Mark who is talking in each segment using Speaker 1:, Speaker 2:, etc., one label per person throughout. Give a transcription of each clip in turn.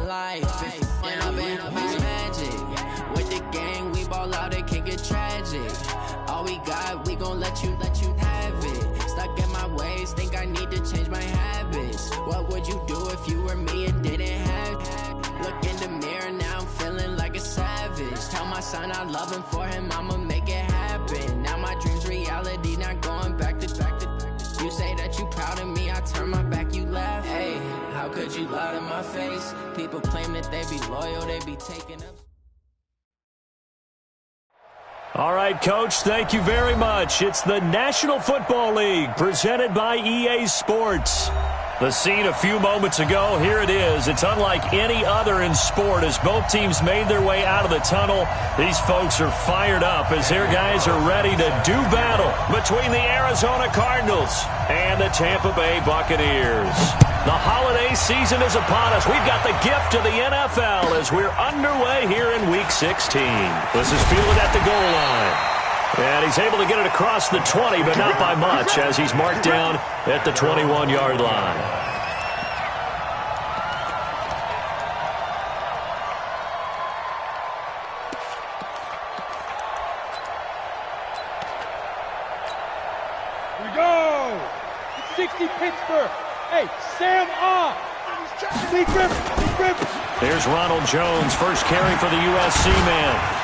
Speaker 1: life. And I've been magic. With the gang, we ball out, it can get tragic. All we got, we gon' let you have it. Stuck in my ways, think I need to change my habits. What would you do if you were me and didn't have it? Look in the mirror, now I'm feeling like a savage. Tell my son I love him, for him I'ma make it happen. Now my dream's reality, not going back to. You say that you proud of me, I turn my back, you laugh. Hey, how could you lie to my face? People claim that they be loyal, they be taking up.
Speaker 2: All right, Coach, thank you very much. It's the National Football League presented by EA Sports. The scene a few moments ago, here it is. It's unlike any other in sport as both teams made their way out of the tunnel. These folks are fired up as their guys are ready to do battle between the Arizona Cardinals and the Tampa Bay Buccaneers. The holiday season is upon us. We've got the gift of the NFL as we're underway here in Week 16. This is fielded at the goal line. And he's able to get it across the 20, but not by much, as he's marked down at the 21-yard line.
Speaker 3: Here we go! 60 Pittsburgh. Hey, Sam off. Big rip.
Speaker 2: There's Ronald Jones, first carry for the USC man.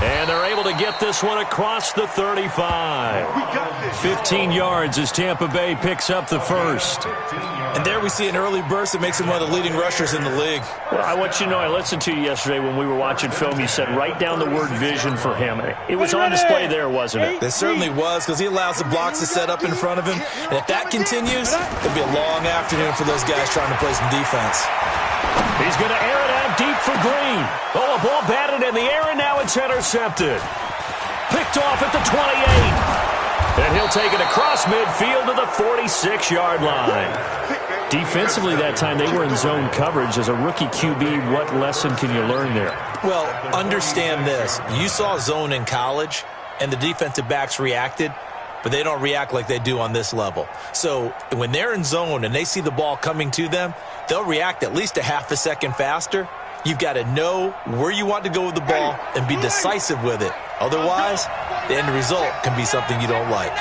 Speaker 2: And they're able to get this one across the 35. 15 yards as Tampa Bay picks up the first.
Speaker 4: And there we see an early burst that makes him one of the leading rushers in the league.
Speaker 2: Well, I want you to know, I listened to you yesterday when we were watching film. You said write down the word vision for him. It was on display there, wasn't it?
Speaker 4: It certainly was, because he allows the blocks to set up in front of him. And if that continues, it'll be a long afternoon for those guys trying to play some defense.
Speaker 2: He's going to air it out deep for Green. Oh, a ball batted in the air, and now it's intercepted. Picked off at the 28. And he'll take it across midfield to the 46-yard line. Defensively that time, they were in zone coverage. As a rookie QB, what lesson can you learn there?
Speaker 4: Well, understand this. You saw zone in college, and the defensive backs reacted, but they don't react like they do on this level. So when they're in zone and they see the ball coming to them, they'll react at least a half a second faster. You've got to know where you want to go with the ball and be decisive with it. Otherwise, the end result can be something you don't like.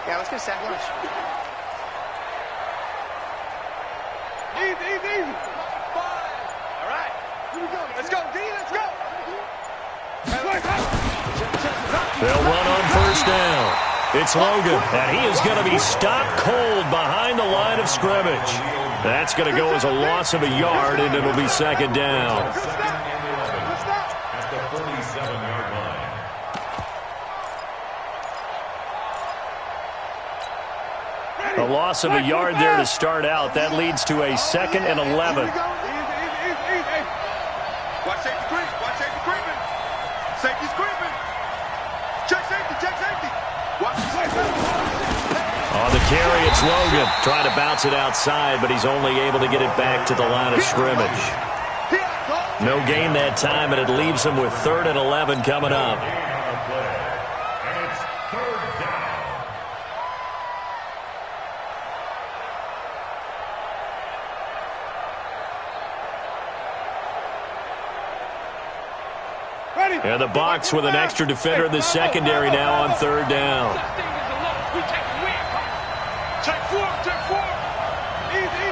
Speaker 5: Yeah, let's get a sack lunch. Easy. All right. Here we go. Let's go, D. Let's go.
Speaker 2: They'll run on first down. It's Logan, and he is going to be stopped cold behind the line of scrimmage. That's going to go as a loss of a yard, and it'll be second down. A loss of a yard there to start out. That leads to a 2nd and 11.
Speaker 3: Watch safety creep. Watch safety creeping. Safety's creeping. Check safety. Watch safety.
Speaker 2: On the carry, it's Logan. Trying to bounce it outside, but he's only able to get it back to the line of scrimmage. No gain that time, and it leaves him with 3rd and 11 coming up. And the Bucs with an extra defender in the secondary now on 3rd down.
Speaker 3: Check four. Easy.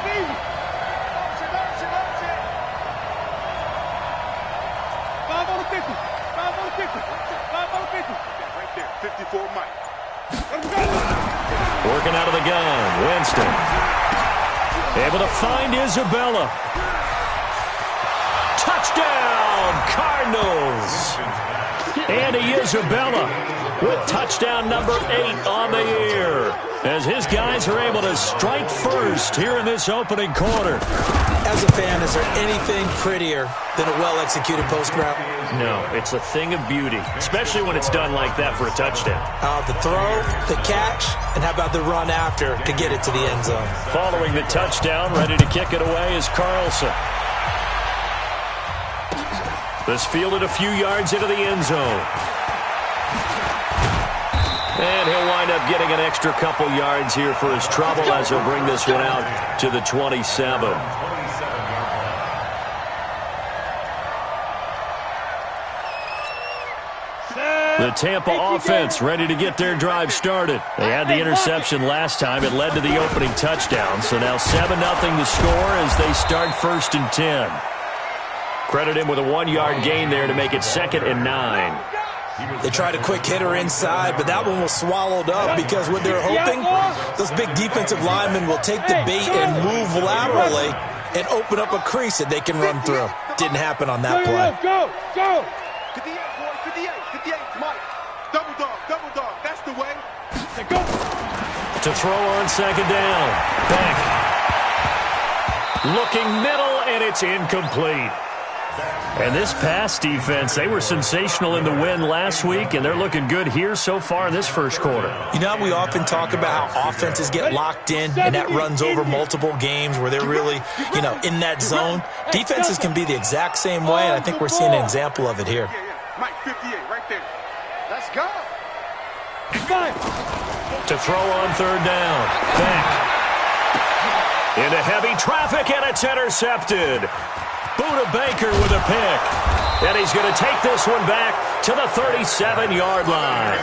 Speaker 3: 5 on the 50. 5 on the 50. 5 on the 50. Right there. 54 Mike.
Speaker 2: Working out of the gun. Winston. Able to find Isabella. Touchdown, Cardinals. Andy Isabella with touchdown number 8 on the year, as his guys are able to strike first here in this opening quarter.
Speaker 4: As a fan, is there anything prettier than a well-executed post route?
Speaker 2: No, it's a thing of beauty, especially when it's done like that for a touchdown.
Speaker 4: The throw, the catch, and how about the run after to get it to the end zone?
Speaker 2: Following the touchdown, ready to kick it away is Carlson. This fielded a few yards into the end zone. And he'll wind up getting an extra couple yards here for his trouble as he'll bring this one out to the 27. The Tampa offense ready to get their drive started. They had the interception last time. It led to the opening touchdown. So now 7-0 the score as they start 1st and 10. Credit him with a 1-yard gain there to make it 2nd and 9.
Speaker 4: They tried a quick hitter inside, but that one was swallowed up because what they're hoping, those big defensive linemen will take the bait and move laterally and open up a crease that they can run through. Didn't happen on that play.
Speaker 3: Go! 58, boy, 58, 58, Mike. Double dog, that's the way. Go!
Speaker 2: To throw on 2nd down. Back. Looking middle, and it's incomplete. And this pass defense, they were sensational in the win last week, and they're looking good here so far in this first quarter.
Speaker 4: You know, we often talk about how offenses get locked in, and that runs over multiple games where they're really, in that zone. Defenses can be the exact same way, and I think we're seeing an example of it here.
Speaker 3: Mike, 58, right there. Let's go.
Speaker 2: To throw on 3rd down. Back. Into heavy traffic, and it's intercepted. Buda Baker with a pick. And he's going to take this one back to the 37-yard line.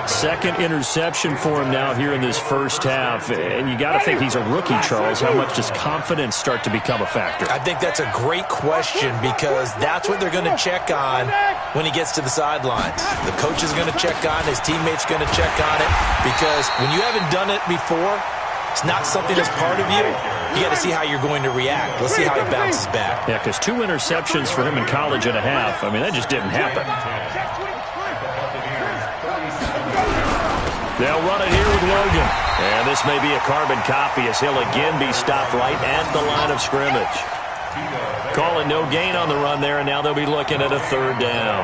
Speaker 2: 2nd interception for him now here in this first half. And you got to think he's a rookie, Charles. How much does confidence start to become a factor?
Speaker 4: I think that's a great question because that's what they're going to check on when he gets to the sidelines. The coach is going to check on, his teammates going to check on it because when you haven't done it before, it's not something that's part of you. You got to see how you're going to react. Let's see how he bounces back.
Speaker 2: Yeah, because 2 interceptions for him in college and a half. I mean, that just didn't happen. They'll run it here with Logan. And this may be a carbon copy as he'll again be stopped right at the line of scrimmage. Calling no gain on the run there, and now they'll be looking at a 3rd down.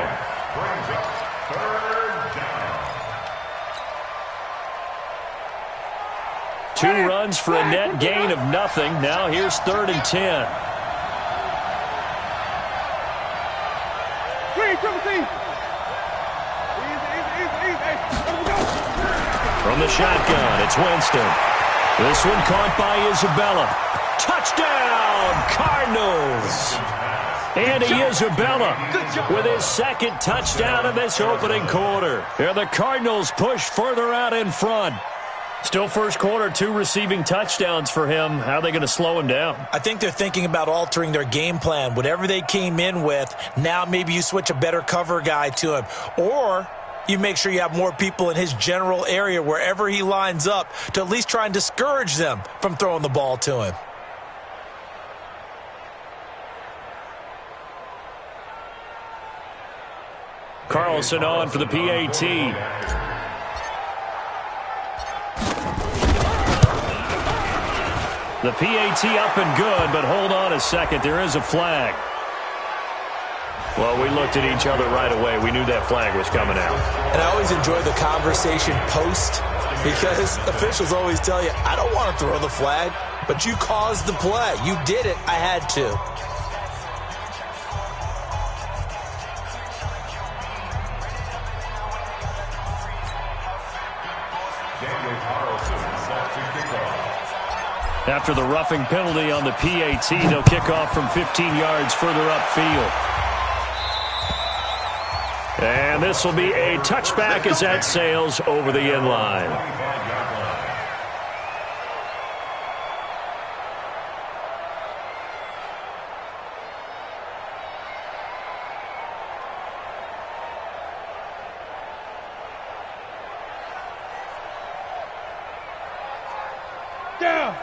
Speaker 2: Two runs for a net gain of nothing. Now here's 3rd and 10. From the shotgun, it's Winston. This one caught by Isabella. Touchdown, Cardinals! Andy Isabella with his 2nd touchdown in this opening quarter. And the Cardinals push further out in front. Still first quarter, 2 receiving touchdowns for him. How are they going to slow him down?
Speaker 4: I think they're thinking about altering their game plan. Whatever they came in with, now maybe you switch a better cover guy to him. Or you make sure you have more people in his general area wherever he lines up to at least try and discourage them from throwing the ball to him.
Speaker 2: Carlson on for the PAT. The PAT up and good, but hold on a second. There is a flag. Well, we looked at each other right away. We knew that flag was coming out.
Speaker 4: And I always enjoy the conversation post because officials always tell you, I don't want to throw the flag, but you caused the play. You did it. I had to.
Speaker 2: After the roughing penalty on the PAT, they'll kick off from 15 yards further upfield. And this will be a touchback as that sails over the end line.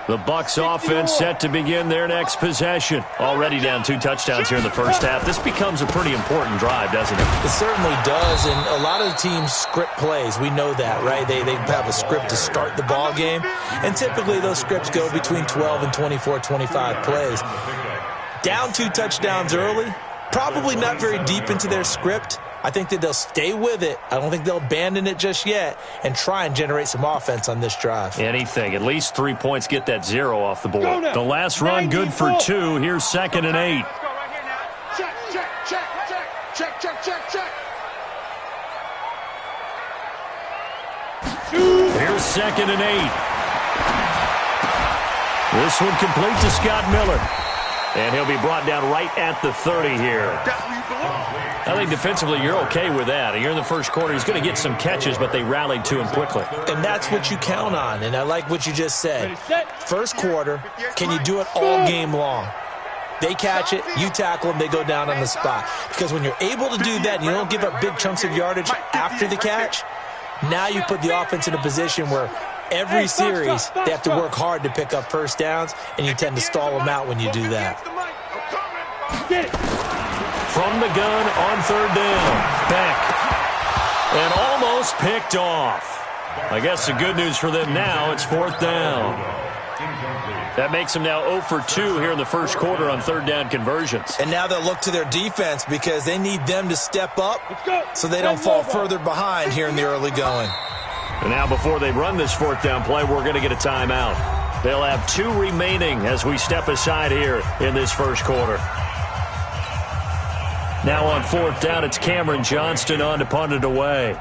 Speaker 2: The Bucs offense set to begin their next possession. Already down 2 touchdowns here in the first half. This becomes a pretty important drive, doesn't it?
Speaker 4: It certainly does, and a lot of the teams script plays. We know that, right? They have a script to start the ball game, and typically those scripts go between 12 and 24, 25 plays. Down 2 touchdowns early, probably not very deep into their script. I think that they'll stay with it. I don't think they'll abandon it just yet and try and generate some offense on this drive.
Speaker 2: Anything. At least 3 points, get that 0 off the board. The last run good for 2. Here's 2nd and 8.
Speaker 5: check, check, check, check, check, check, check.
Speaker 2: Here's 2nd and 8. This one complete to Scott Miller. And he'll be brought down right at the 30 here. I think defensively you're okay with that. You're in the first quarter. He's going to get some catches, but they rallied to him quickly.
Speaker 4: And that's what you count on, and I like what you just said. First quarter, can you do it all game long? They catch it, you tackle them, they go down on the spot. Because when you're able to do that and you don't give up big chunks of yardage after the catch, now you put the offense in a position where every series they have to work hard to pick up first downs, and you tend to stall them out when you do that.
Speaker 2: From the gun on 3rd down, Beck. And almost picked off. I guess the good news for them now, it's 4th down. That makes them now 0 for 2 here in the first quarter on 3rd down conversions.
Speaker 4: And now they'll look to their defense because they need them to step up so they don't fall further behind here in the early going.
Speaker 2: And now before they run this 4th down play, we're going to get a timeout. They'll have 2 remaining as we step aside here in this first quarter. Now on 4th down, it's Cameron Johnston on to punt it away.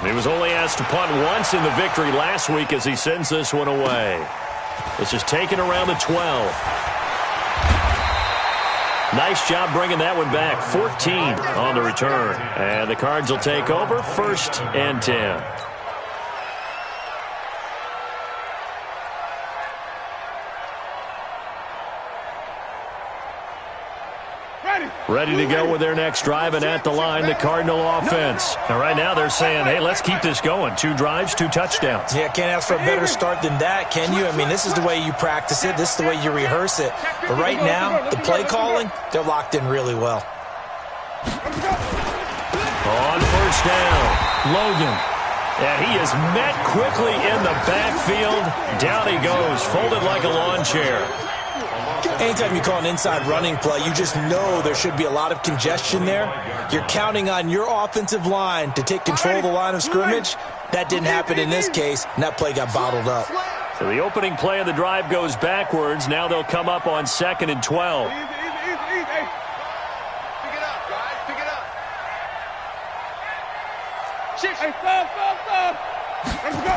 Speaker 2: He was only asked to punt once in the victory last week as he sends this one away. This is taken around the 12. Nice job bringing that one back. 14 on the return. And the Cards will take over 1st and 10. Ready to go with their next drive, and at the line, the Cardinal offense. And right now they're saying, hey, let's keep this going. 2 drives, 2 touchdowns.
Speaker 4: Yeah, can't ask for a better start than that, can you? I mean, this is the way you practice it. This is the way you rehearse it. But right now, the play calling, they're locked in really well.
Speaker 2: On 1st down, Logan. And he is met quickly in the backfield. Down he goes, folded like a lawn chair.
Speaker 4: Anytime you call an inside running play, you just know there should be a lot of congestion there. You're counting on your offensive line to take control of the line of scrimmage. That didn't happen in this case, and that play got bottled up.
Speaker 2: So the opening play of the drive goes backwards. Now they'll come up on 2nd and 12.
Speaker 5: Pick it up, guys. Pick it up. Hey, stop. Let's go.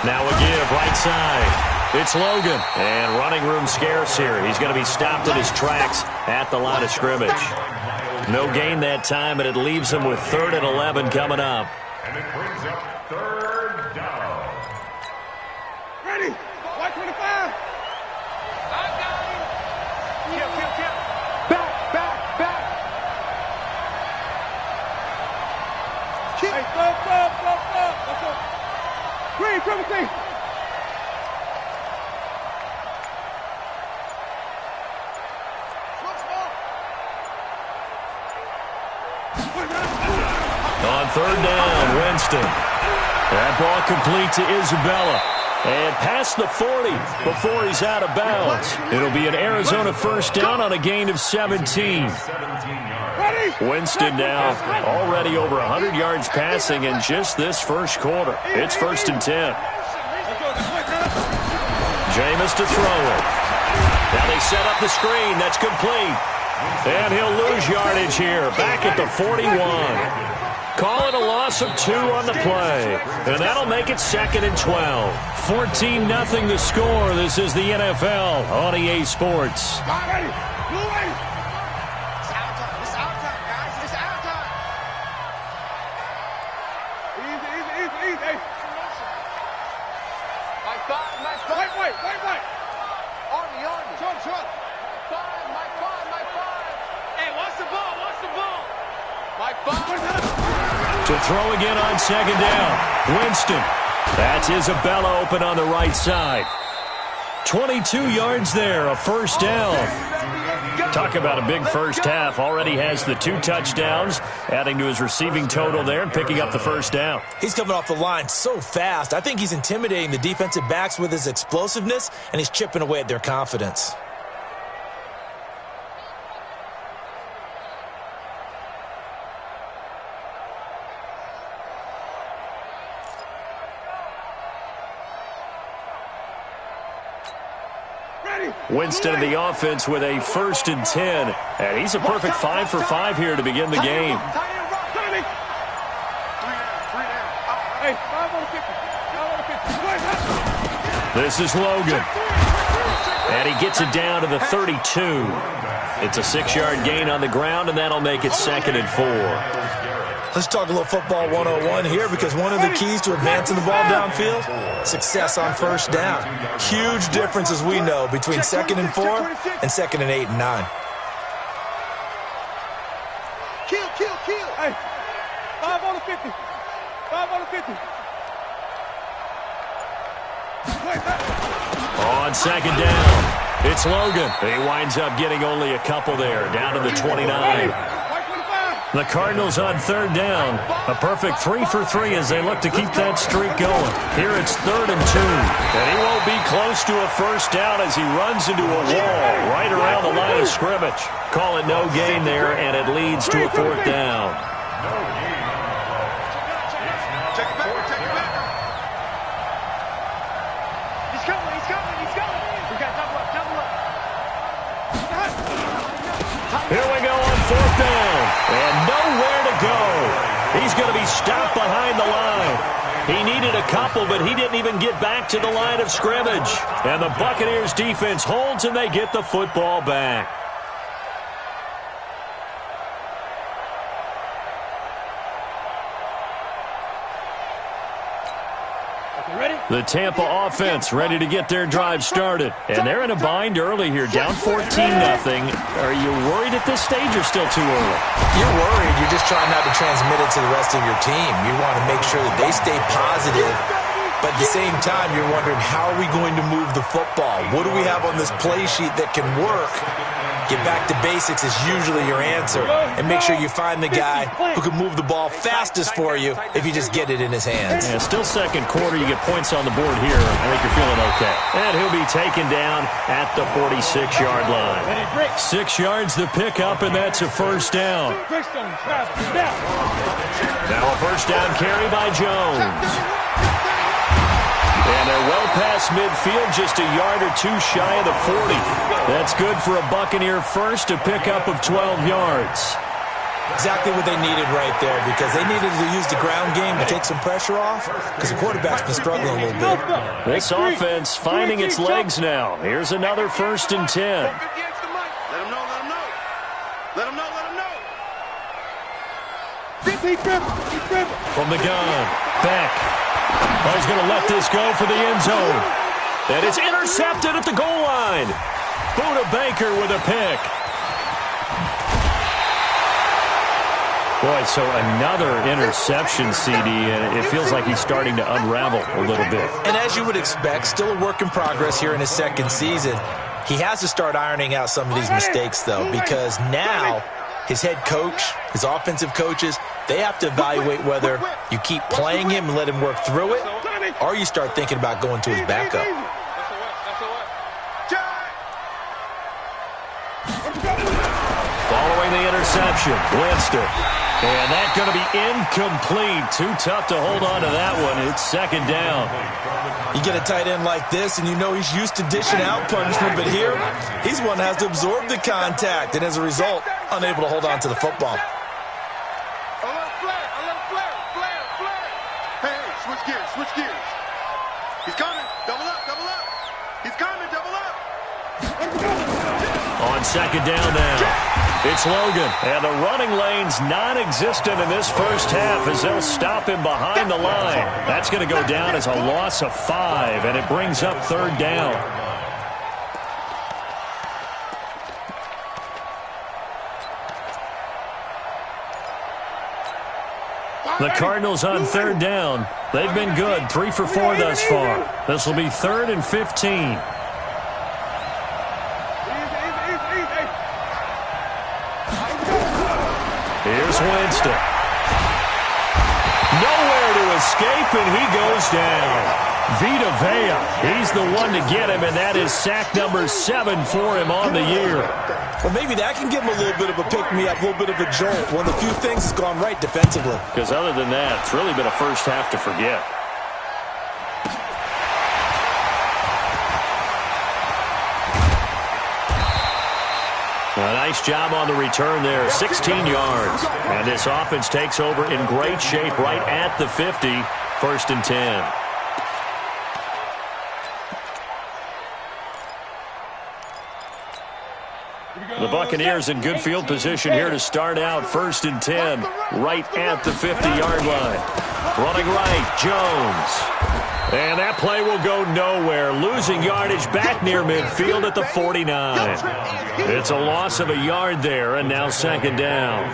Speaker 2: Now a give, right side. It's Logan, and running room scarce here. He's going to be stopped in his tracks at the line of scrimmage. No gain that time, and it leaves him with 3rd and 11 coming up.
Speaker 3: And it brings up 3rd down.
Speaker 5: Ready. White 25. I got him. Kill. Back. Hey, stop. Let's go. Green, Timothy.
Speaker 2: On 3rd down, Winston. That ball complete to Isabella. And past the 40 before he's out of bounds. It'll be an Arizona 1st down on a gain of 17. Winston now already over 100 yards passing in just this first quarter. It's 1st and 10. Jameis to throw it. Now they set up the screen. That's complete. And he'll lose yardage here. Back at the 41. Call it a loss of 2 on the play. And that'll make it 2nd and 12. 14-0 the score. This is the NFL on EA Sports.
Speaker 5: Wait. Army. Short. Mike 5. Hey, watch the ball. Mike 5.
Speaker 2: To throw again on 2nd down. Winston. That's Isabella open on the right side. 22 yards there, a 1st down. Talk about a big first half. Already has the 2 touchdowns, adding to his receiving total there and picking up the 1st down.
Speaker 4: He's coming off the line so fast. I think he's intimidating the defensive backs with his explosiveness, and he's chipping away at their confidence.
Speaker 2: Winston in the offense with a 1st and 10. And he's a perfect 5 for 5 here to begin the game. This is Logan. And he gets it down to the 32. It's a 6-yard gain on the ground, and that'll make it 2nd and 4.
Speaker 4: Let's talk a little football 101 here, because one of the keys to advancing the ball downfield, success on 1st down. Huge difference, as we know, between 2nd and 4 and 2nd and 8 and 9.
Speaker 5: Kill. Hey, 5 on the 50. 5 on the 50.
Speaker 2: On 2nd down, it's Logan. He winds up getting only a couple there, down to the 29. The Cardinals on 3rd down. A perfect 3 for 3 as they look to keep that streak going. Here it's 3rd and 2. And he won't be close to a 1st down as he runs into a wall right around the line of scrimmage. Call it no gain there, and it leads to a 4th down.
Speaker 3: Take it back.
Speaker 5: He's coming. We got double up.
Speaker 2: Here we go on 4th down. And nowhere to go. He's going to be stopped behind the line. He needed a couple, but he didn't even get back to the line of scrimmage. And the Buccaneers defense holds, and they get the football back. The Tampa offense ready to get their drive started. And they're in a bind early here, down 14-0. Are you worried at this stage or still too early?
Speaker 4: You're worried. You're just trying not to transmit it to the rest of your team. You want to make sure that they stay positive. But at the same time, you're wondering, how are we going to move the football? What do we have on this play sheet that can work? Get back to basics is usually your answer. And make sure you find the guy who can move the ball fastest for you if you just get it in his hands.
Speaker 2: Yeah, still 2nd quarter. You get points on the board here. I think you're feeling okay. And he'll be taken down at the 46-yard line. 6 yards the pickup, and that's a 1st down. Now a 1st down carry by Jones. And they're well past midfield, just a yard or two shy of the 40. That's good for a Buccaneer 1st, a pickup of 12 yards.
Speaker 4: Exactly what they needed right there, because they needed to use the ground game to take some pressure off, because the quarterback's been struggling a little bit.
Speaker 2: This offense finding its legs now. Here's another 1st and 10.
Speaker 3: Let him know.
Speaker 2: From the gun, Beck. He's going to let this go for the end zone. And it's intercepted at the goal line. Buda Baker with a pick. Boy, so another interception, CD, and it feels like he's starting to unravel a little bit.
Speaker 4: And as you would expect, still a work in progress here in his 2nd season. He has to start ironing out some of these mistakes, though, because now his head coach, his offensive coaches, they have to evaluate whether you keep playing him and let him work through it, or you start thinking about going to his backup.
Speaker 2: Following the interception, Winston. And that's going to be incomplete. Too tough to hold on to that one. It's 2nd down.
Speaker 4: You get a tight end like this, and you know he's used to dishing out punishment, but here, he's one that has to absorb the contact, and as a result, unable to hold on to the football.
Speaker 3: A little flare. Hey, switch gears. He's coming. Double up. He's coming, double up.
Speaker 2: On 2nd down now. It's Logan, and the running lane's non-existent in this 1st half as they'll stop him behind the line. That's going to go down as a loss of 5, and it brings up 3rd down. The Cardinals on 3rd down. They've been good, 3 for 4 thus far. This will be 3rd and 15. Here's Winston. Nowhere to escape, and he goes down. Vita Vea, he's the one to get him, and that is sack number 7 for him on the year.
Speaker 4: Well, maybe that can give him a little bit of a pick-me-up, a little bit of a jolt. One of the few things that's gone right defensively.
Speaker 2: Because other than that, it's really been a 1st half to forget. A nice job on the return there, 16 yards. And this offense takes over in great shape right at the 50, 1st and 10. The Buccaneers in good field position here to start out, 1st and 10, right at the 50-yard line. Running right, Jones. And that play will go nowhere, losing yardage back near midfield at the 49. It's a loss of a yard there, and now 2nd down.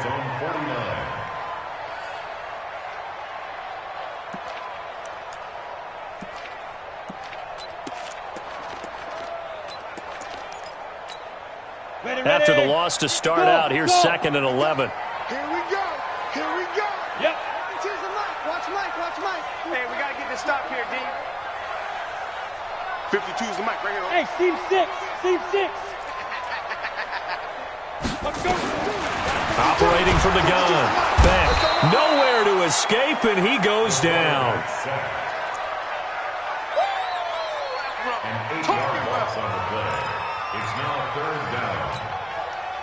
Speaker 2: After the loss to start out, here's 2nd and 11.
Speaker 3: Here we go. Here we go.
Speaker 5: Yep.
Speaker 3: Here's the mic. Watch Mike. Watch Mike.
Speaker 5: Hey, we got to get this stop here, D.
Speaker 3: 52 is the mic right here.
Speaker 5: Hey, seam 6. Seam 6. Let's go.
Speaker 2: Operating from the gun. Back. Nowhere to escape, and he goes down.
Speaker 6: It's now 3rd down.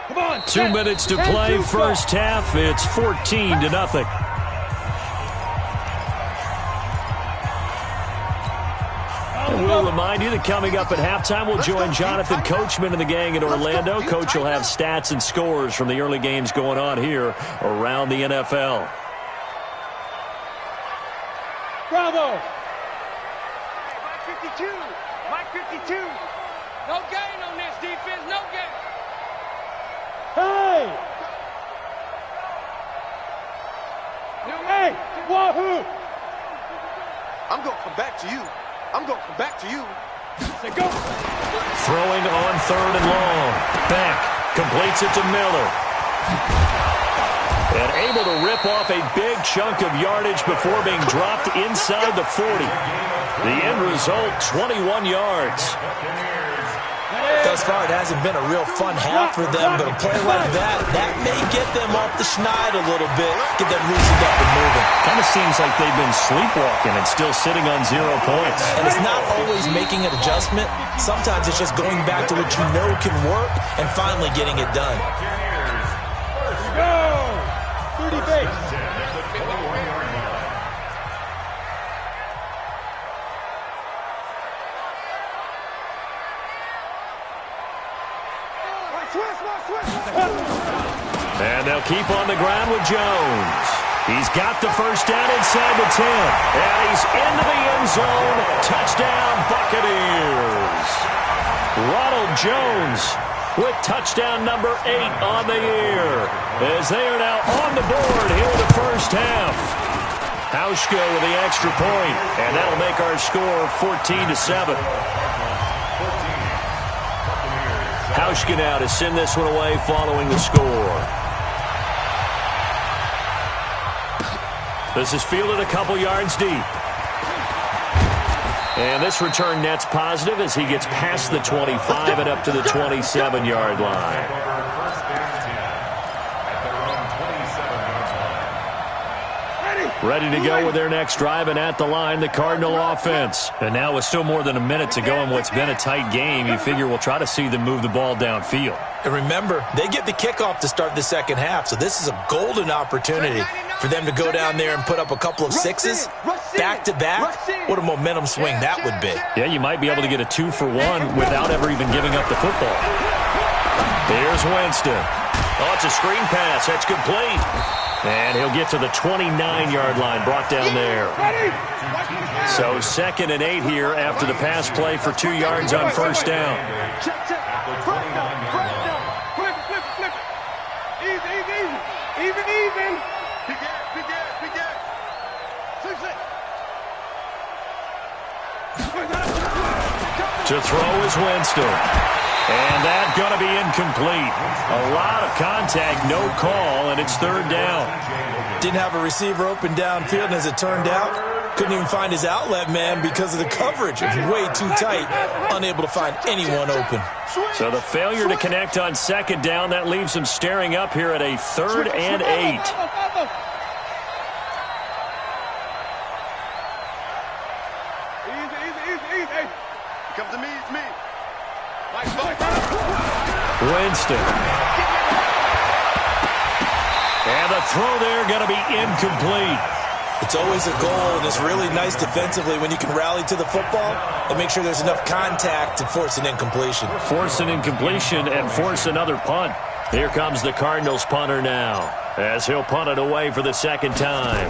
Speaker 5: Come on.
Speaker 2: 2 minutes to play, first half. It's 14-0. And we'll remind you that coming up at halftime, we'll join Jonathan Coachman and the gang in Orlando. Coach will have stats and scores from the early games going on here around the NFL.
Speaker 5: Bravo. Mike 52. Mike 52. No gain on this defense. No gain. Hey. Hey. Wahoo.
Speaker 3: I'm going to come back to you. I'm going to come back to you.
Speaker 5: Say go.
Speaker 2: Throwing on 3rd and long. Back. Completes it to Miller. And able to rip off a big chunk of yardage before being dropped inside the 40. The end result, 21 yards.
Speaker 4: Thus far, it hasn't been a real fun half for them, but a play like that may get them off the schneid a little bit, get them loosened up and moving.
Speaker 2: Kind of seems like they've been sleepwalking and still sitting on 0 points.
Speaker 4: And it's not always making an adjustment. Sometimes it's just going back to what you know can work and finally getting it done.
Speaker 5: Go. 30 base.
Speaker 2: And they'll keep on the ground with Jones. He's got the first down inside the 10. And he's into the end zone. Touchdown, Buccaneers. Ronald Jones with touchdown number 8 on the year, as they are now on the board here in the first half. Hauschka with the extra point, and that'll make our score 14-7. Hauschka now to send this one away following the score. This is fielded a couple yards deep. And this return net's positive as he gets past the 25 and up to the 27-yard line. Ready to go with their next drive, and at the line, the Cardinal offense. And now with still more than a minute to go in what's been a tight game, you figure we'll try to see them move the ball downfield.
Speaker 4: And remember, they get the kickoff to start the second half, so this is a golden opportunity for them to go down there and put up a couple of sixes back-to-back. What a momentum swing that would be.
Speaker 2: Yeah, you might be able to get a 2-for-1 without ever even giving up the football. Here's Winston. Oh, it's a screen pass. That's complete. And he'll get to the 29-yard line, brought down there. So 2nd and 8 here after the pass play for 2 yards on first down.
Speaker 5: Even.
Speaker 2: To throw is Winston. And that's going to be incomplete. A lot of contact, no call, and it's 3rd down.
Speaker 4: Didn't have a receiver open downfield, and as it turned out, couldn't even find his outlet man because of the coverage. It was way too tight, unable to find anyone open.
Speaker 2: So the failure to connect on 2nd down, that leaves him staring up here at a 3rd and 8.
Speaker 3: Come to me, it's me.
Speaker 2: Winston the throw there going to be incomplete.
Speaker 4: It's always a goal, and it's really nice defensively when you can rally to the football and make sure there's enough contact to force an incompletion.
Speaker 2: Force an incompletion and force another punt. Here comes the Cardinals punter now, as he'll punt it away for the second time.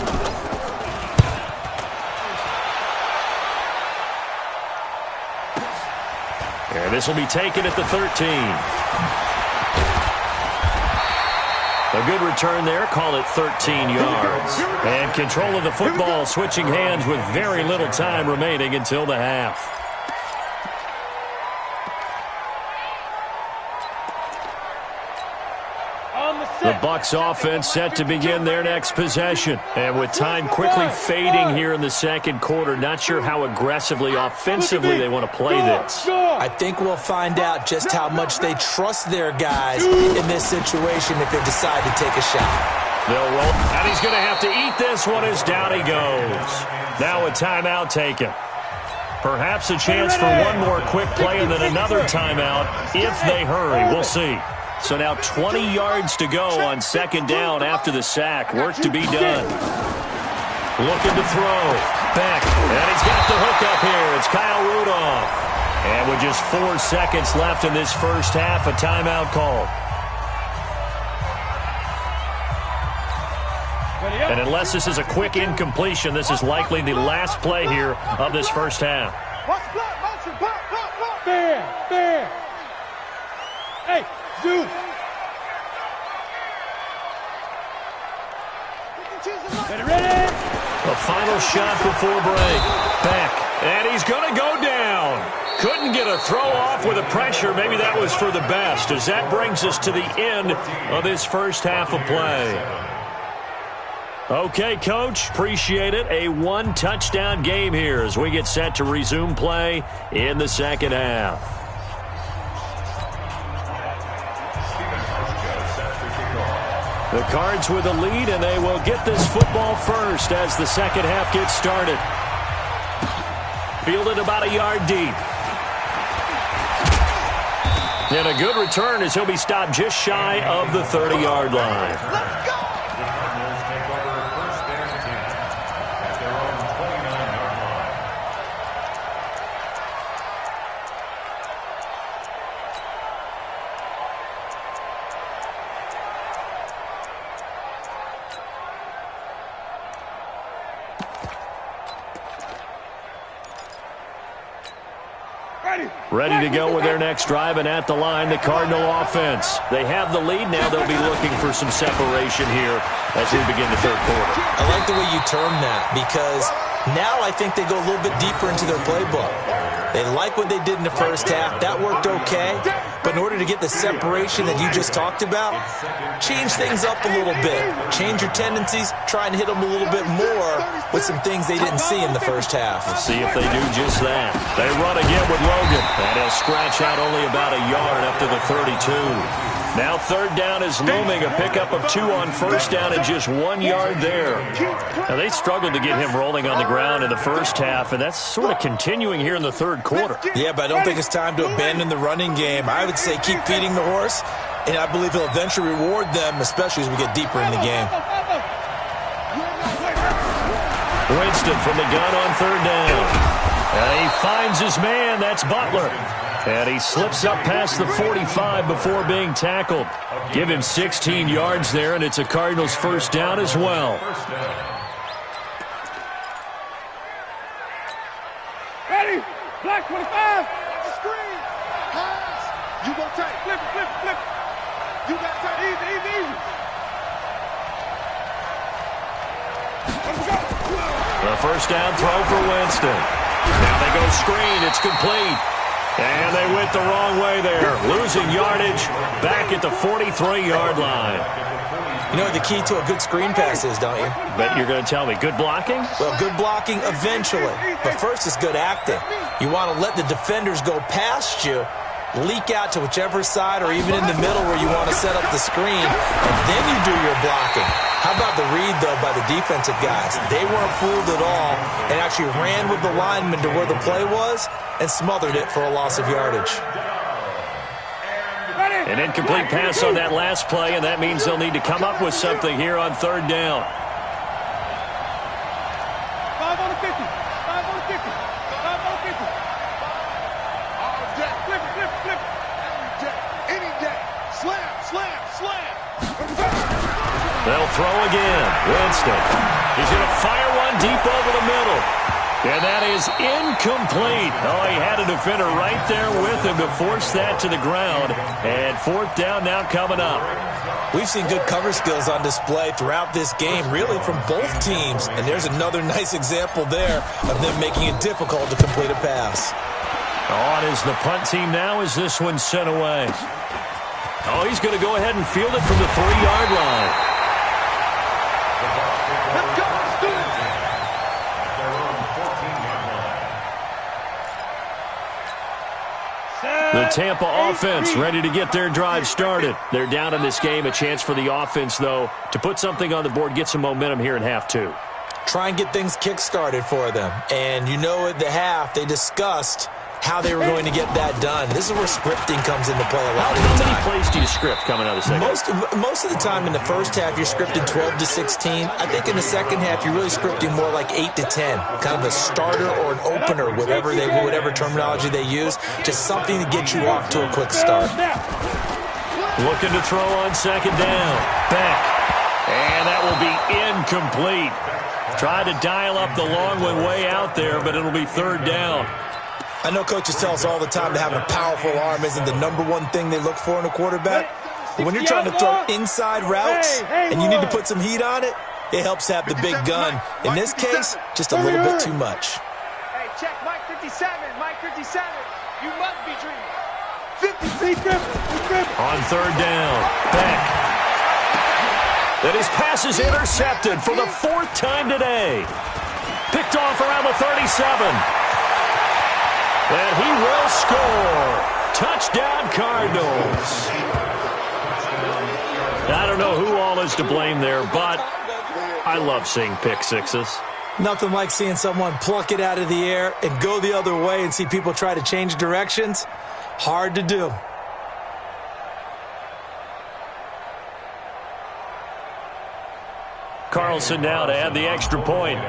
Speaker 2: And this will be taken at the 13. A good return there. Call it 13 yards. And control of the football, switching hands with very little time remaining until the half. The Bucs offense set to begin their next possession. And with time quickly fading here in the second quarter, not sure how aggressively, offensively they want to play this.
Speaker 4: I think we'll find out just how much they trust their guys in this situation if they decide to take a shot.
Speaker 2: They'll roll, and he's going to have to eat this one as down he goes. Now a timeout taken. Perhaps a chance for one more quick play and then another timeout if they hurry. We'll see. So now 20 yards to go on second down after the sack. Work to be done. Looking to throw. Beck. And he's got the hook up here. It's Kyle Rudolph. And with just 4 seconds left in this first half, a timeout called. And unless this is a quick incompletion, this is likely the last play here of this first half.
Speaker 5: Fair. Hey, Zeus. Ready?
Speaker 2: The final shot before break. Beck. And he's going to go down. Couldn't get a throw off with the pressure. Maybe that was for the best, as that brings us to the end of this first half of play. Okay, Coach, appreciate it. A one-touchdown game here as we get set to resume play in the second half. The Cards with a lead, and they will get this football first as the second half gets started. Fielded about a yard deep. And a good return as he'll be stopped just shy of the 30-yard line.
Speaker 3: Let's go!
Speaker 2: Ready to go with their next drive, and at the line, the Cardinal offense. They have the lead now. They'll be looking for some separation here as we begin the third quarter.
Speaker 4: I like the way you term that, because now I think they go a little bit deeper into their playbook. They like what they did in the first half. That worked okay. But in order to get the separation that you just talked about, change things up a little bit. Change your tendencies. Try and hit them a little bit more with some things they didn't see in the first half.
Speaker 2: We'll see if they do just that. They run again with Logan. And he'll scratch out only about a yard up to the 32. Now third down is looming. A pickup of 2 on first down and just 1 yard there. Now they struggled to get him rolling on the ground in the first half, and that's sort of continuing here in the third quarter.
Speaker 4: Yeah, but I don't think it's time to abandon the running game. I would say keep feeding the horse, and I believe he'll eventually reward them, especially as we get deeper in the game.
Speaker 2: Winston from the gun on third down. And he finds his man. That's Butler. And he slips up past the 45 before being tackled. Give him 16 yards there, and it's a Cardinals first down as well.
Speaker 5: Ready? Black 25.
Speaker 3: Screen. Pass. You gonna take.
Speaker 5: Flip it.
Speaker 3: You got time.
Speaker 5: Easy. Let's go.
Speaker 2: The first down throw for Winston. Now they go screen. It's complete. And they went the wrong way there. Losing yardage back at the 43-yard line.
Speaker 4: You know what the key to a good screen pass is, don't you?
Speaker 2: Bet you're going to tell me good blocking?
Speaker 4: Well, good blocking eventually. But first is good acting. You want to let the defenders go past you, leak out to whichever side or even in the middle where you want to set up the screen, and then you do your blocking. How about the read, though, by the defensive guys? They weren't fooled at all and actually ran with the lineman to where the play was and smothered it for a loss of yardage.
Speaker 2: An incomplete pass on that last play, and that means they'll need to come up with something here on third down.
Speaker 5: 5 on the 50. 5 on the 50. 5 on the 50.
Speaker 3: All day.
Speaker 5: Flip it, flip it, flip it.
Speaker 3: Every day. Any day. Slam, slam, slam.
Speaker 2: They'll throw again. Winston. He's going to fire one deep over the middle. And that is incomplete. Oh, he had a defender right there with him to force that to the ground. And fourth down now coming up.
Speaker 4: We've seen good cover skills on display throughout this game, really from both teams. And there's another nice example there of them making it difficult to complete a pass.
Speaker 2: On is the punt team now as this one's sent away. Oh, he's going to go ahead and field it from the 3-yard line.
Speaker 3: Let's go, let's do it.
Speaker 2: The Tampa offense ready to get their drive started. They're down in this game. A chance for the offense, though, to put something on the board, get some momentum here in half two.
Speaker 4: Try and get things kick-started for them. And you know at the half, they discussed how they were going to get that done. This is where scripting comes into play a lot of the time.
Speaker 2: How many plays do you script coming out of the second?
Speaker 4: Most of the time in the first half, you're scripting 12 to 16. I think in the second half, you're really scripting more like 8 to 10. Kind of a starter or an opener, whatever terminology they use. Just something to get you off to a quick start.
Speaker 2: Looking to throw on second down. Back. And that will be incomplete. Tried to dial up the long one way out there, but it'll be third down.
Speaker 4: I know coaches tell us all the time that having a powerful arm isn't the number one thing they look for in a quarterback. But when you're trying to throw inside routes and you need to put some heat on it, it helps have the big gun. In this case, just a little bit too much.
Speaker 5: Hey, check Mike 57. Mike 57. You must be dreaming. 50.
Speaker 2: On third down. Beck. That his pass is intercepted for the fourth time today. Picked off around the 37. And he will score. Touchdown, Cardinals. I don't know who all is to blame there, but I love seeing pick sixes.
Speaker 4: Nothing like seeing someone pluck it out of the air and go the other way and see people try to change directions. Hard to do.
Speaker 2: Carlson now to add the extra point.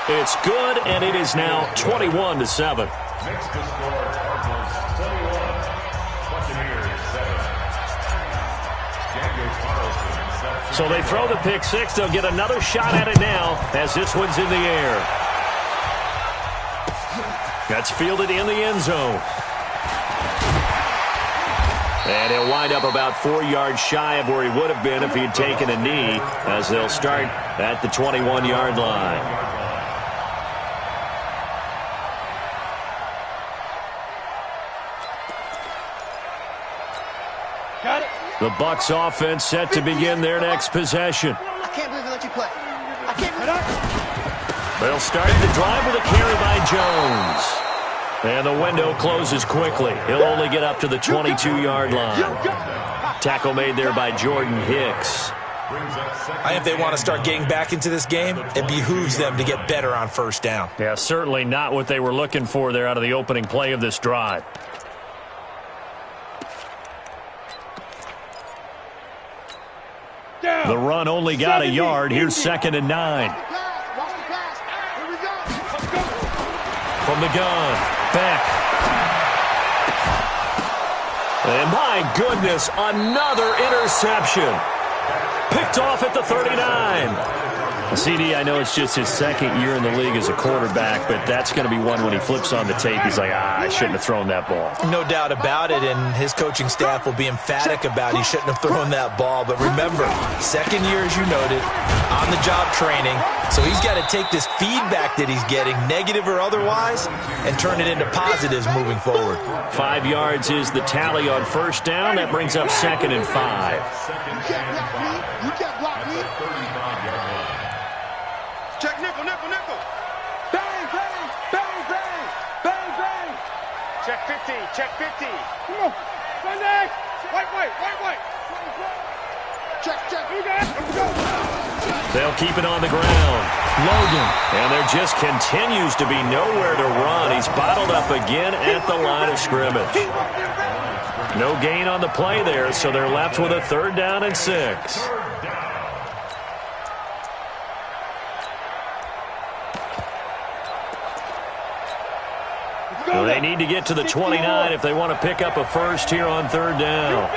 Speaker 2: It's good, and it is now 21-7.
Speaker 6: Next to score, Cardinals 21, Buccaneers 7.
Speaker 2: So they throw the pick six. They'll get another shot at it now as this one's in the air. That's fielded in the end zone. And he'll wind up about 4 yards shy of where he would have been if he had taken a knee, as they'll start at the 21-yard line. The Bucs offense set to begin their next possession.
Speaker 7: I can't believe they let you play. I can't believe it.
Speaker 2: They'll start the drive with a carry by Jones. And the window closes quickly. He'll only get up to the 22-yard line. Tackle made there by Jordan Hicks.
Speaker 4: I think if they want to start getting back into this game, it behooves them to get better on first down.
Speaker 2: Yeah, certainly not what they were looking for there out of the opening play of this drive. The run only got a yard. Here's 2nd and 9. From the gun, back. And my goodness, another interception. Picked off at the 39. CD, I know it's just his second year in the league as a quarterback, but that's going to be one when he flips on the tape. He's like, I shouldn't have thrown that ball.
Speaker 4: No doubt about it, and his coaching staff will be emphatic about he shouldn't have thrown that ball. But remember, second year, as you noted, on-the-job training, so he's got to take this feedback that he's getting, negative or otherwise, and turn it into positives moving forward.
Speaker 2: 5 yards is the tally on first down. That brings up 2nd and 5.
Speaker 3: You can't block me. Check nickel, nickel, nickel.
Speaker 5: Bang, bang, bang, bang, bang, bang. Check 50, check 50. Come on. Sunday. White.
Speaker 3: Check.
Speaker 5: You got it. Let's go.
Speaker 2: They'll keep it on the ground. Logan. And there just continues to be nowhere to run. He's bottled up again at the line of scrimmage. No gain on the play there, so they're left with a 3rd down and 6. Well, they need to get to the 29 if they want to pick up a first here on 3rd down.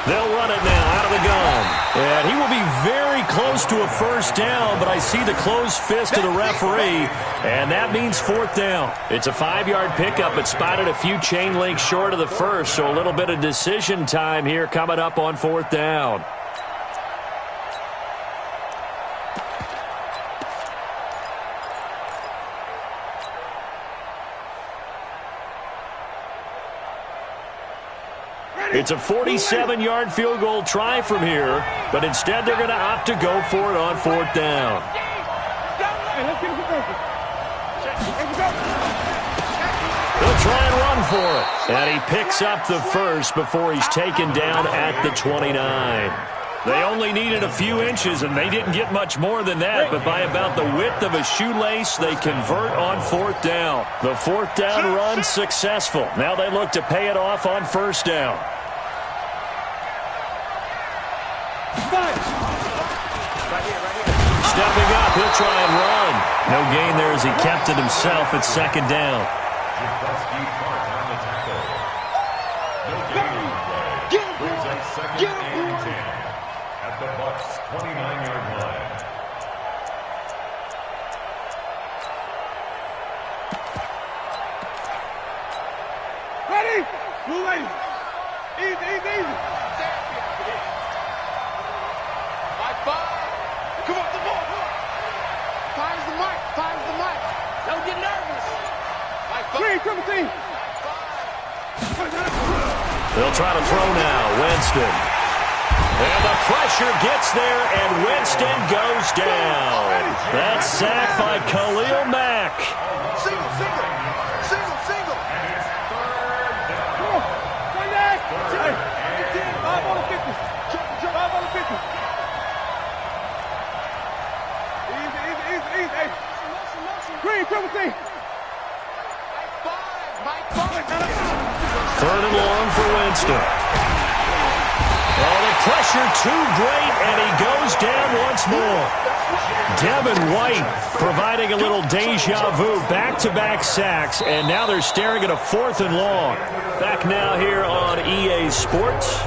Speaker 2: They'll run it now out of the gun. And he will be very close to a first down, but I see the closed fist of the referee, and that means 4th down. It's a 5-yard pickup, but spotted a few chain links short of the first, so a little bit of decision time here coming up on 4th down. It's a 47-yard field goal try from here, but instead they're going to opt to go for it on 4th down. They'll try and run for it. And he picks up the first before he's taken down at the 29. They only needed a few inches, and they didn't get much more than that, but by about the width of a shoelace, they convert on 4th down. The 4th down run successful. Now they look to pay it off on 1st down. Stepping up, he'll try and run. No gain there as he kept it himself at 2nd down.
Speaker 6: At the Bucs' 29-yard line.
Speaker 5: Ready? Blue lady. Easy, easy, easy. Mike, come on, the ball. Finds the mic. Don't get nervous. Mike, Green, come on, team.
Speaker 2: They'll try to throw now. Winston. And the pressure gets there, and Winston goes down. That's sacked by Khalil Mack.
Speaker 3: Single.
Speaker 5: Come on. Run that. 5 on the 50. 5 on the 50. Easy. Green, come on, team. Mike 5.
Speaker 2: 3rd and long for Winston. Oh, the pressure too great, and he goes down once more. Devin White providing a little deja vu, back-to-back sacks, and now they're staring at a 4th and long. Back now here on EA Sports,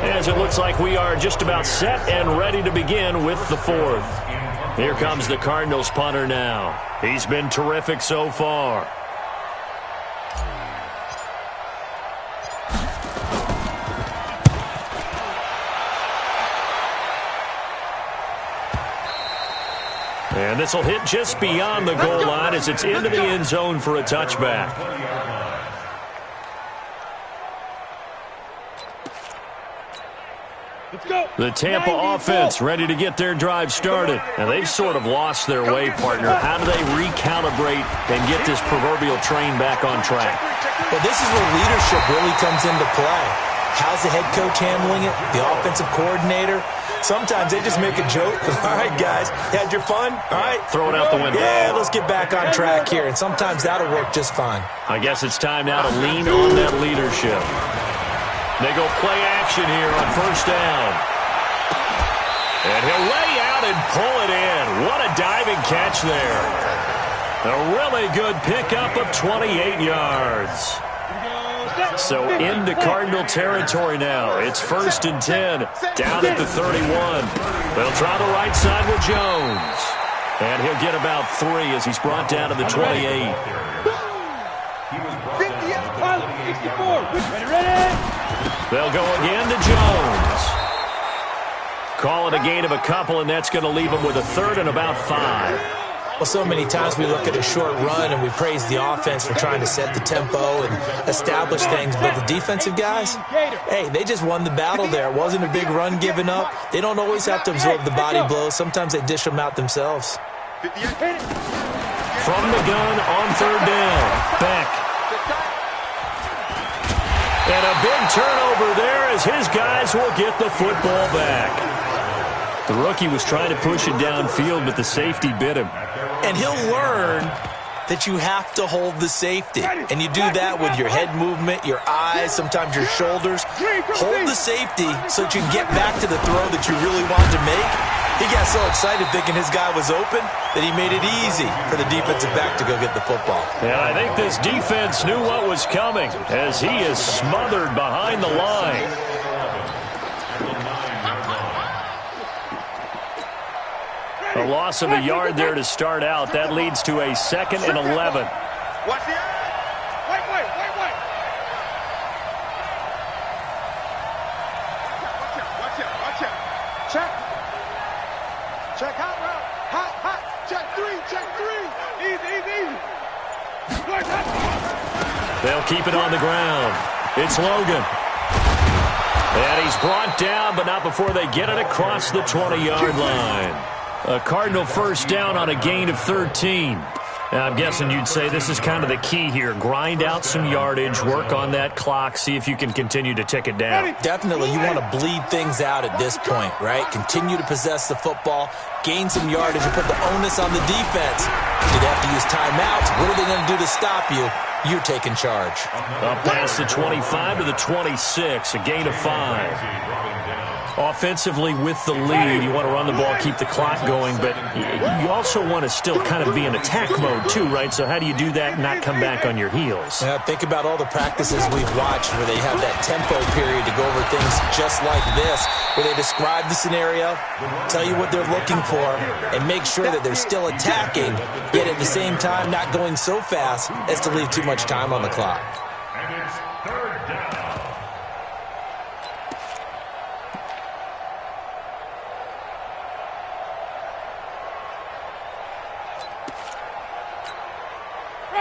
Speaker 2: as it looks like we are just about set and ready to begin with the 4th. Here comes the Cardinals punter now. He's been terrific so far. And this will hit just beyond the goal line as it's into the end zone for a touchback. The Tampa offense ready to get their drive started. And they've sort of lost their way, partner. How do they recalibrate and get this proverbial train back on track?
Speaker 4: Well, this is where leadership really comes into play. How's the head coach handling it? The offensive coordinator? Sometimes they just make a joke. All right, guys, had your fun? All right.
Speaker 2: Throw it out the window.
Speaker 4: Yeah, let's get back on track here. And sometimes that'll work just fine.
Speaker 2: I guess it's time now to lean on that leadership. They go play action here on 1st down. And he'll lay out and pull it in. What a diving catch there. A really good pickup of 28 yards. So into Cardinal territory now. It's 1st and 10, down at the 31. They'll try the right side with Jones. And he'll get about 3 as he's brought down to the 28.
Speaker 5: 64. Ready?
Speaker 2: They'll go again to Jones. Call it a gain of a couple, and that's going to leave them with a 3rd and about 5.
Speaker 4: Well, so many times we look at a short run and we praise the offense for trying to set the tempo and establish things, but the defensive guys, hey, they just won the battle there. It wasn't a big run given up. They don't always have to absorb the body blows. Sometimes they dish them out themselves.
Speaker 2: From the gun on 3rd down, Beck. And a big turnover there as his guys will get the football back. The rookie was trying to push it downfield, but the safety bit him.
Speaker 4: And he'll learn that you have to hold the safety. And you do that with your head movement, your eyes, sometimes your shoulders. Hold the safety so that you can get back to the throw that you really want to make. He got so excited thinking his guy was open that he made it easy for the defensive back to go get the football.
Speaker 2: Yeah, I think this defense knew what was coming as he is smothered behind the line. A loss of a yard there to start out. That leads to a 2nd and 11.
Speaker 3: Watch the eye. Wait. Watch out. Check hot route. Hot. Check three. Easy.
Speaker 2: They'll keep it on the ground. It's Logan. And he's brought down, but not before they get it across the 20-yard line. A Cardinal first down on a gain of 13. Now, I'm guessing you'd say this is kind of the key here. Grind out some yardage, work on that clock, see if you can continue to tick it down.
Speaker 4: Definitely, you want to bleed things out at this point, right? Continue to possess the football, gain some yardage, and put the onus on the defense. Do they have to use timeouts? What are they going to do to stop you? You're taking charge.
Speaker 2: Up past the 25 to the 26, a gain of 5. Offensively with the lead, you want to run the ball, keep the clock going, but you also want to still kind of be in attack mode too, right? So how do you do that and not come back on your heels?
Speaker 4: Yeah, think about all the practices we've watched where they have that tempo period to go over things just like this, where they describe the scenario, tell you what they're looking for, and make sure that they're still attacking, yet at the same time not going so fast as to leave too much time on the clock.
Speaker 6: And it's 3rd down.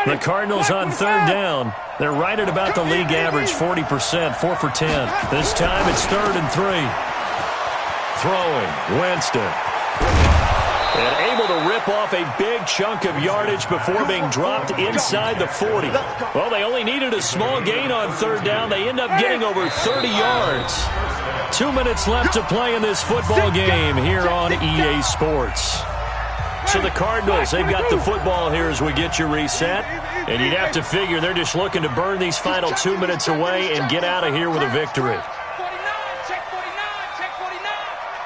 Speaker 2: The Cardinals on 3rd down. They're right at about the league average, 40%, 4 for 10. This time it's 3rd and 3. Throwing, Winston. And able to rip off a big chunk of yardage before being dropped inside the 40. Well, they only needed a small gain on 3rd down. They end up getting over 30 yards. 2 minutes left to play in this football game here on EA Sports. So the Cardinals, they've got the football here as we get you reset. And you'd have to figure they're just looking to burn these final 2 minutes away and get out of here with a victory.
Speaker 5: 49, check 49.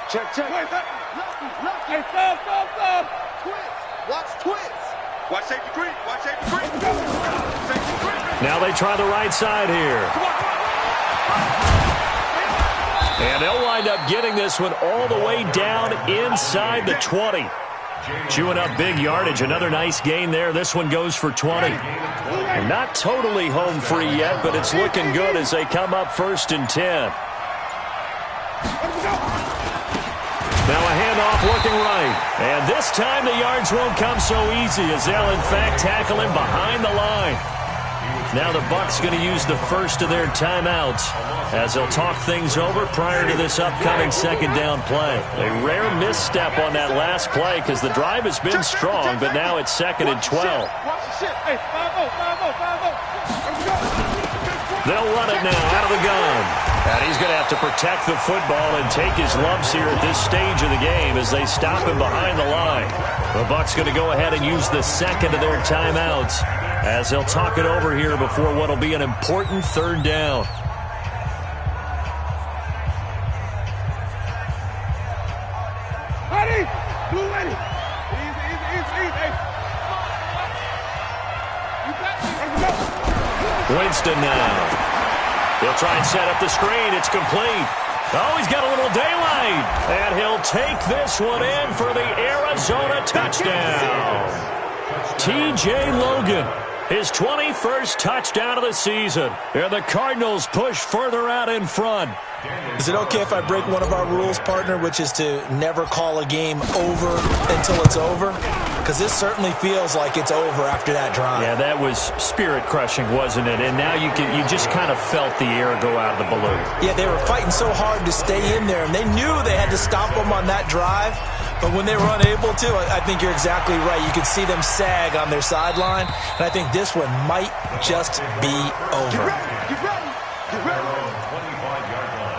Speaker 5: Check. Hey, stop.
Speaker 3: Watch safety creep.
Speaker 2: Now they try the right side here. And they'll wind up getting this one all the way down inside the 20. Chewing up big yardage. Another nice gain there. This one goes for 20. And not totally home free yet, but it's looking good as they come up 1st and 10. Now a handoff looking right. And this time the yards won't come so easy as they'll in fact tackle him behind the line. Now the Bucs going to use the first of their timeouts as they'll talk things over prior to this upcoming 2nd down play. A rare misstep on that last play because the drive has been strong, but now it's 2nd and 12. They'll run it now out of the gun. And he's going to have to protect the football and take his lumps here at this stage of the game as they stop him behind the line. The Bucs going to go ahead and use the 2nd of their timeouts as they'll talk it over here before what will be an important 3rd down.
Speaker 5: Ready? Easy.
Speaker 2: Winston now. He'll try and set up the screen. It's complete. Oh, he's got a little daylight. And he'll take this one in for the Arizona touchdown. T.J. Logan, his 21st touchdown of the season. And the Cardinals push further out in front.
Speaker 4: Is it okay if I break one of our rules, partner, which is to never call a game over until it's over? Because this certainly feels like it's over after that drive.
Speaker 2: Yeah, that was spirit-crushing, wasn't it? And now you just kind of felt the air go out of the balloon.
Speaker 4: Yeah, they were fighting so hard to stay in there, and they knew they had to stop them on that drive. But when they were unable to, I think you're exactly right. You could see them sag on their sideline, and I think this one might just be over.
Speaker 3: Get ready.
Speaker 6: 25-yard line.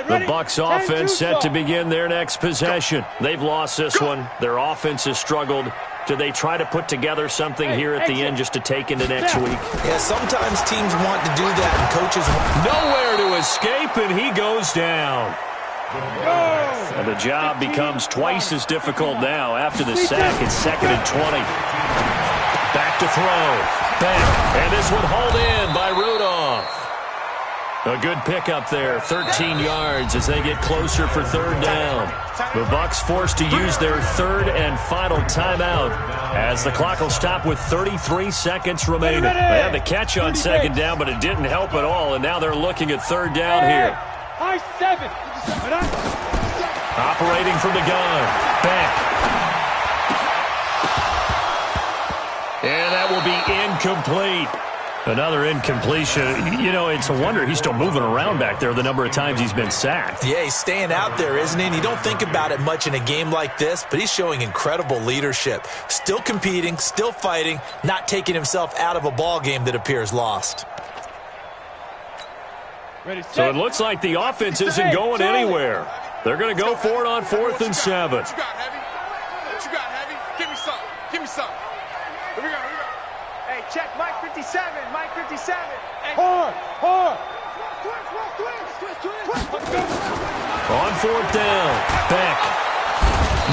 Speaker 2: The Bucs offense set to begin their next possession. They've lost this one. Their offense has struggled. Do they try to put together something here at the end just to take into next week?
Speaker 4: Yeah, sometimes teams want to do that, and coaches want...
Speaker 2: Nowhere to escape, and he goes down. And the job becomes twice as difficult now after the sack. It's 2nd and 20. Back to throw. Back. And this one hauled in by Rudolph. A good pickup there, 13 yards as they get closer for 3rd down. The Bucs forced to use their 3rd and final timeout as the clock will stop with 33 seconds remaining. They had the catch on 2nd down, but it didn't help at all, and now they're looking at 3rd down here. Operating from the gun. Back. And that will be incomplete. Another incompletion. You know, it's a wonder he's still moving around back there the number of times he's been sacked.
Speaker 4: Yeah, he's staying out there, isn't he? And you don't think about it much in a game like this, but he's showing incredible leadership. Still competing, still fighting, not taking himself out of a ball game that appears lost.
Speaker 2: So it looks like the offense isn't going anywhere. They're going to go for it on 4th and 7.
Speaker 3: What you got, Heavy? What you got, Heavy? Give me some. Give me some. Here we go. Here we go.
Speaker 7: Hey, check Mike 57. Mike 57. Hey.
Speaker 5: Hard.
Speaker 2: On 4th down. Beck.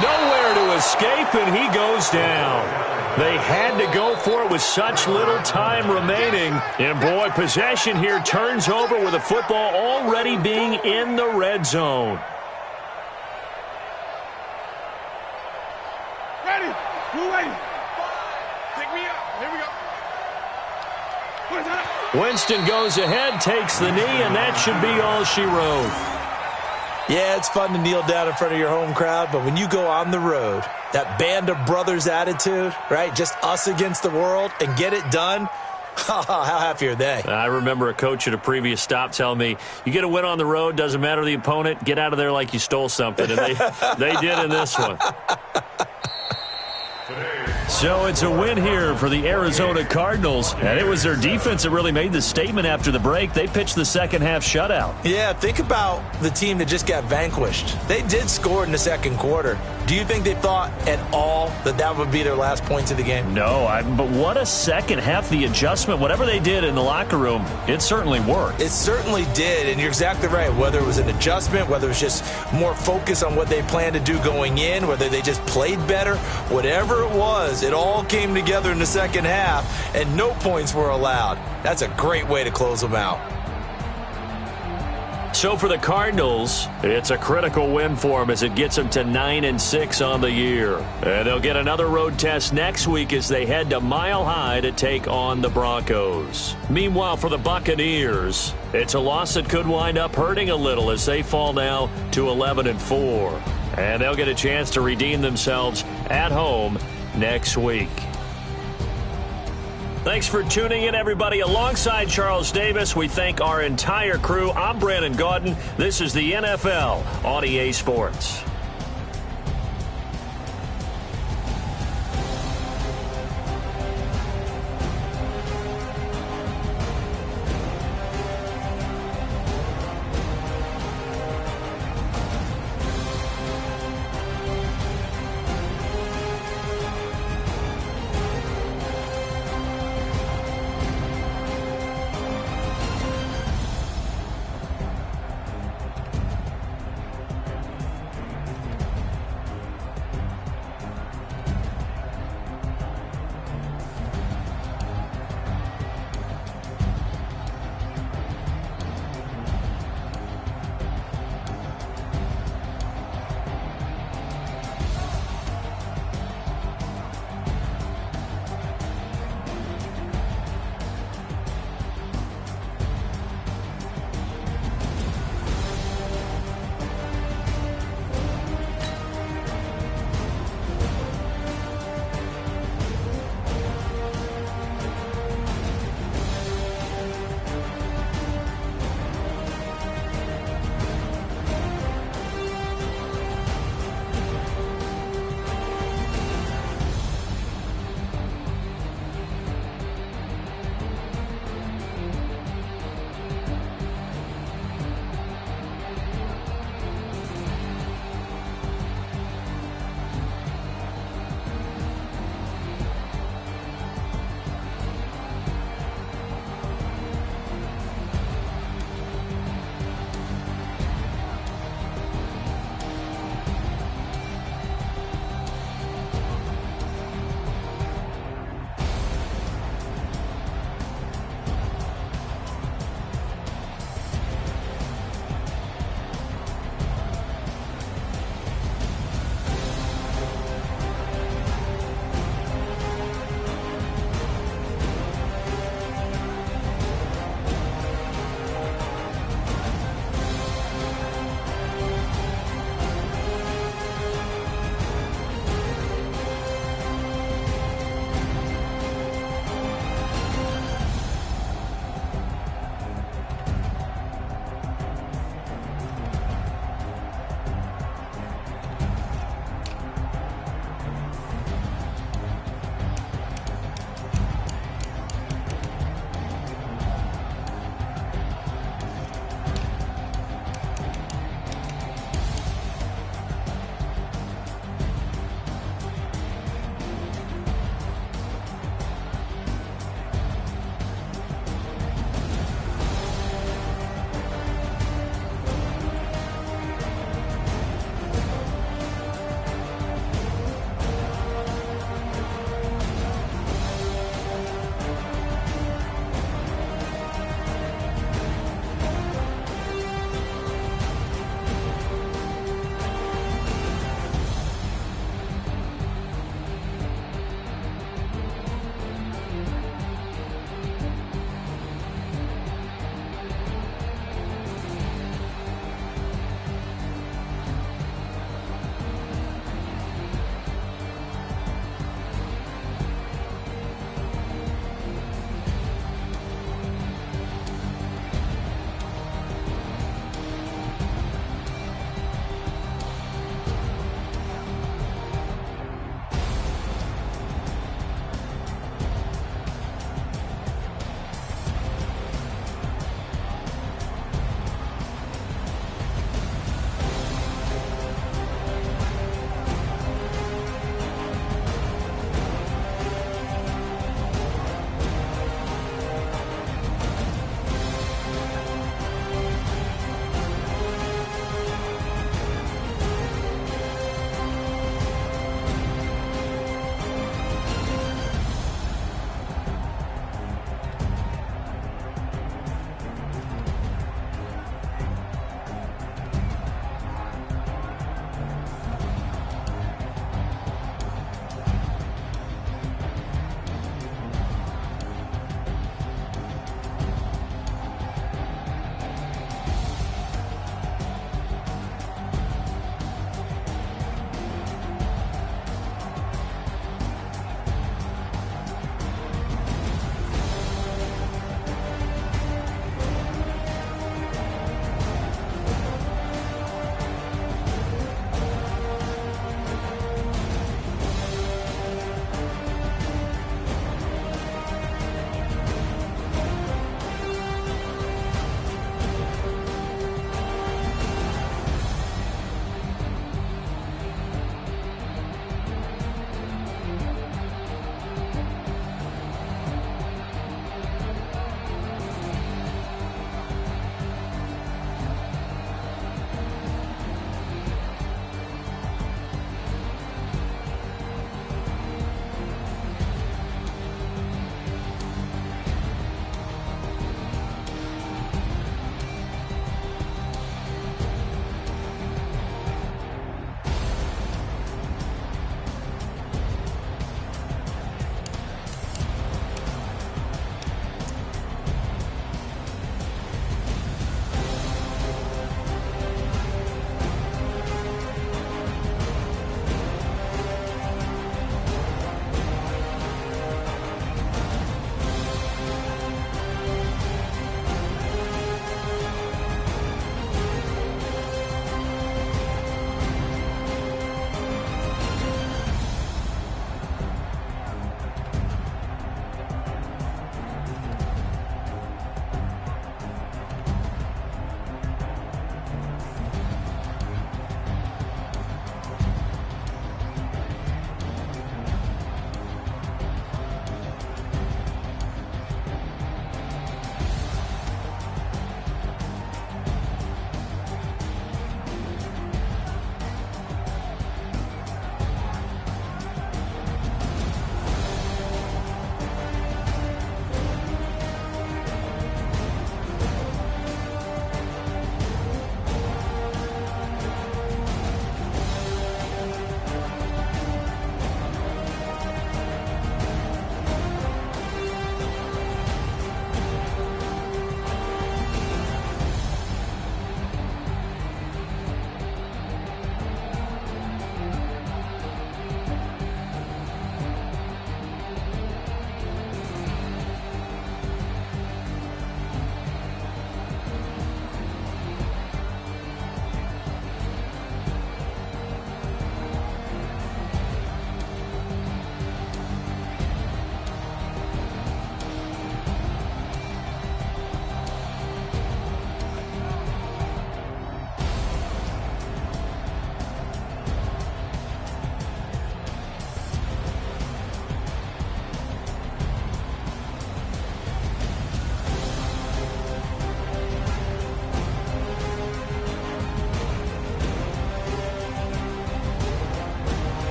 Speaker 2: Nowhere to escape, and he goes down. They had to go for it with such little time remaining. And, boy, possession here turns over with the football already being in the red zone.
Speaker 5: Ready. Who ready?
Speaker 3: Pick me up. Here we go.
Speaker 2: Winston goes ahead, takes the knee, and that should be all she wrote.
Speaker 4: Yeah, it's fun to kneel down in front of your home crowd, but when you go on the road, that band of brothers attitude, right, just us against the world, and get it done, how happy are they?
Speaker 2: I remember a coach at a previous stop telling me, you get a win on the road, doesn't matter the opponent, get out of there like you stole something, and they did in this one. So it's a win here for the Arizona Cardinals, and it was their defense that really made the statement after the break. They pitched the second-half shutout.
Speaker 4: Yeah, think about the team that just got vanquished. They did score in the second quarter. Do you think they thought at all that that would be their last points of the game?
Speaker 2: No, but what a second half. The adjustment, whatever they did in the locker room, it certainly worked.
Speaker 4: It certainly did, and you're exactly right. Whether it was an adjustment, whether it was just more focus on what they planned to do going in, whether they just played better, whatever it was, it all came together in the second half, and no points were allowed. That's a great way to close them out.
Speaker 2: So for the Cardinals, it's a critical win for them as it gets them to 9-6 on the year. And they'll get another road test next week as they head to Mile High to take on the Broncos. Meanwhile, for the Buccaneers, it's a loss that could wind up hurting a little as they fall now to 11-4. And they'll get a chance to redeem themselves at home next week. Thanks for tuning in, everybody. Alongside Charles Davis, we thank our entire crew. I'm Brandon Gaudin. This is the NFL on EA Sports.